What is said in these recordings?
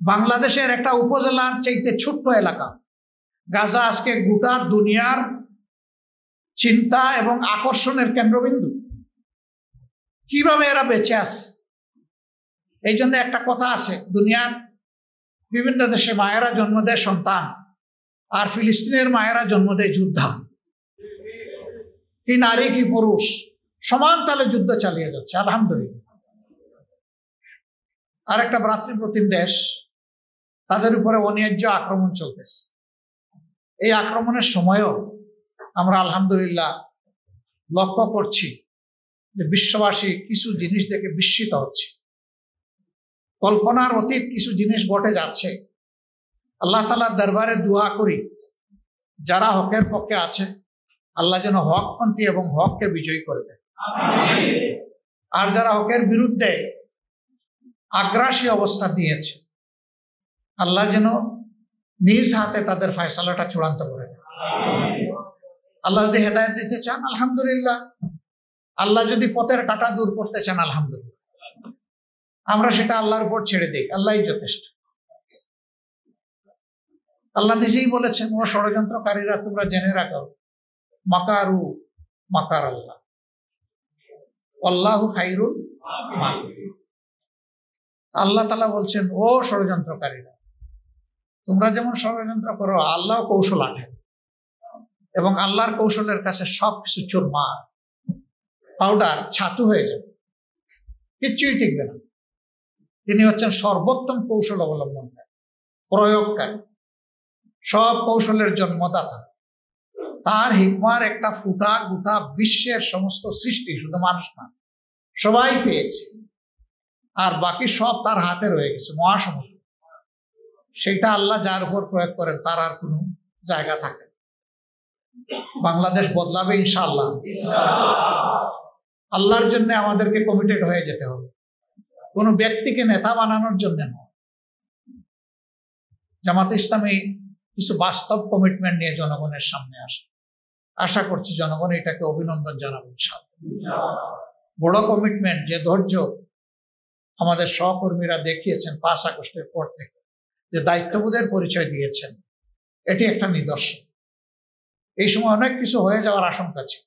বাংলাদেশের একটা উপজেলার চাইতে ছোট্ট এলাকা। গাজা আজকে গোটা দুনিয়ার চিন্তা এবং আকর্ষণের কেন্দ্রবিন্দু। কিভাবে এরা বেঁচে আছে? এই জন্য একটা কথা আছে, দুনিয়ার বিভিন্ন দেশে মায়েরা জন্ম দেয় সন্তান, আর ফিলিস্তিনের মায়েরা জন্ম দেয় যোদ্ধা। কি নারী কি পুরুষ সমান তালে যুদ্ধ চালিয়ে যাচ্ছে, আলহামদুলিল্লাহ। আর একটা ভ্রাতৃপ্রতিম দেশ, তাদের উপরে অন্যায্য আক্রমণ চলতেছে। এই আক্রমণের সময়ও আমরা আলহামদুলিল্লাহ লক্ষ্য করছি যে বিশ্ববাসী কিছু জিনিস দেখে বিস্মিত হচ্ছে। কল্পনার অতীত কিছু জিনিস ঘটে যাচ্ছে। আল্লাহ তাআলার দরবারে দোয়া করি, যারা হকের পক্ষে আছে আল্লাহ যেন হকপন্থী এবং হককে বিজয়ী করে দেয়। আর যারা হকের বিরুদ্ধে আগ্রাসী অবস্থা নিয়েছে আল্লাহ যেন নিজ হাতে তাদের ফয়সালাটা চূড়ান্ত করে দেয়। আল্লাহ যদি হেদায়েত দিতে চান আলহামদুলিল্লাহ, আল্লাহ যদি পথের কাঁটা দূর করতে চান আলহামদুলিল্লাহ, আমরা সেটা আল্লাহর উপর ছেড়ে দিই, আল্লাহই যথেষ্ট। আল্লাহ নিজেই বলেছেন, ও ষড়যন্ত্রকারীরা তোমরা জেনে রাখো, মাকারু মাকার আল্লাহ, আল্লাহু খায়রুল মাকিরিন। আল্লাহ তাআলা বলছেন, ও ষড়যন্ত্রকারীরা তোমরা যেমন ষড়যন্ত্র করো, আল্লাহ কৌশল আঠেন এবং আল্লাহর কৌশলের কাছে সবকিছু চুরমার, পাউডার, ছাতু হয়ে যাবে, কিচ্ছুই টিকবে না। তিনি হচ্ছেন সর্বোত্তম কৌশল অবলম্বনকারী, প্রয়োগকারী, সব কৌশলের জন্মদাতা। তার হিকমার একটা ফুটা গোটা বিশ্বের সমস্ত সৃষ্টি, শুধু মানুষ না, সবাই পেয়েছে, আর বাকি সব তার হাতে রয়ে গেছে মহাসমুদ্র। সেটা আল্লাহ যার উপর প্রয়োগ করেন তার আর কোনো জায়গা থাকে। বাংলাদেশ বদলাবে ইনশাআল্লাহ। আল্লাহর জন্য আমাদেরকে কমিটেড হয়ে যেতে হবে, কোন ব্যক্তিকে নেতা বানানোর জন্য নয়। জামাতে ইসলামী কিছু বাস্তব কমিটমেন্ট নিয়ে জনগণের সামনে আসবে, আশা করছি জনগণ এটাকে অভিনন্দন জানাবে ইনশাআল্লাহ। বড় কমিটমেন্ট, যে ধৈর্য আমাদের সহকর্মীরা দেখিয়েছেন 5 আগস্টের পর থেকে, যে দায়িত্ববোধের পরিচয় দিয়েছেন, এটি একটা নিদর্শন। এই সময় অনেক কিছু হয়ে যাওয়ার আশঙ্কা ছিল,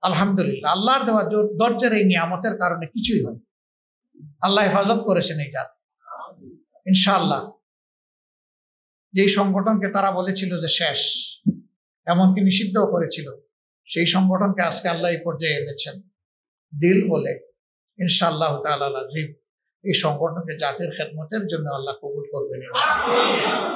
আলহামদুলিল্লাহ আল্লাহর দেওয়া ধৈর্যের এই নিয়ামতের কারণে কিছুই হয়। আল্লাহ হেফাজত করেছেন এই জাতি ইনশাআল্লাহ। যেই সংগঠনকে তারা বলেছিল যে শেষ, এমনকি নিষিদ্ধও করেছিল, সেই সংগঠনকে আজকে আল্লাহ এই পর্যায়ে এনেছেন দিল বলে। ইনশাআল্লাহ তাআলা আজিম এই সংগঠনকে জাতির খেদমতের জন্য আল্লাহ কবুল করবেন ইনশাআল্লাহ।